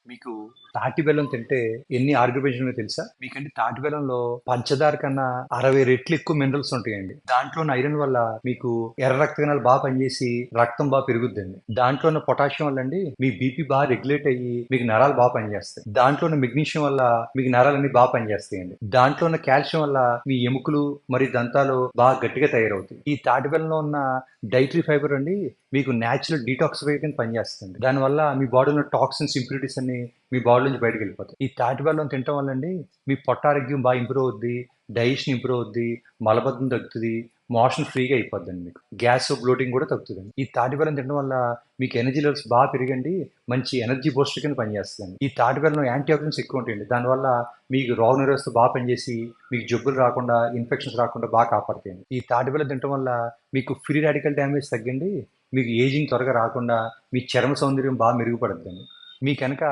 మీకు తాటి బెల్లం తింటే ఎన్ని ఆర్గ్యుమెంట్స్ ఉన్నాయో తెలుసా? మీకంటే తాటి బెల్లంలో పంచదార కన్నా 60 రెట్లు ఎక్కువ మినరల్స్ ఉంటాయండి. దాంట్లో ఉన్న ఐరన్ వల్ల మీకు ఎర్ర రక్త కణాలు బాగా పనిచేసి రక్తం బాగా పెరుగుద్దండి. దాంట్లో ఉన్న పొటాషియం వల్ల అండి మీ బీపీ బాగా రెగ్యులేట్ అయ్యి మీకు నరాలు బాగా పనిచేస్తాయి. దాంట్లో ఉన్న మెగ్నీషియం వల్ల మీకు నరాలన్నీ బాగా పనిచేస్తాయండి. దాంట్లో ఉన్న కాల్షియం వల్ల మీ ఎముకలు మరియు దంతాలు బాగా గట్టిగా తయారవుతాయి. ఈ తాటి బెల్లంలో ఉన్న డైటరీ ఫైబర్ అండి మీకు న్యాచురల్ డీటాక్సిఫై కింద పనిచేస్తుంది. దానివల్ల మీ బాడీలో టాక్సిన్స్ ఇంప్యూరిటీస్ అన్ని మీ బాడీ నుంచి బయటకు వెళ్ళిపోతాయి. ఈ తాటి బెల్లం తినటం వల్ల అండి మీ పొట్ట ఆరోగ్యం బాగా ఇంప్రూవ్ అవుద్ది, డైజెషన్ ఇంప్రూవ్ అవుద్ది, మలబద్ధం తగ్గుతుంది, మోషన్ ఫ్రీగా అయిపోద్దండి. మీకు గ్యాస్ బ్లోటింగ్ కూడా తగ్గుతుందండి. ఈ తాటి బెల్లం తినడం వల్ల మీకు ఎనర్జీ లెవెల్స్ బాగా పెరిగండి మంచి ఎనర్జీ బూస్టర్ కింద పనిచేస్తుంది. ఈ తాటి బెల్లం యాంటీ ఆక్సిడెంట్స్ ఎక్కువ ఉంటాయండి. దానివల్ల మీకు రోగ నిరోధకత బాగా పనిచేసి మీకు జబ్బులు రాకుండా ఇన్ఫెక్షన్స్ రాకుండా బాగా కాపాడుతాయండి. ఈ తాటి బెల్లం తినడం వల్ల మీకు ఫ్రీ రాడికల్ డ్యామేజ్ తగ్గండి మీకు ఏజింగ్ త్వరగా రాకుండా మీ చర్మ సౌందర్యం బాగా మెరుగుపడుద్దండి. మీ కనుక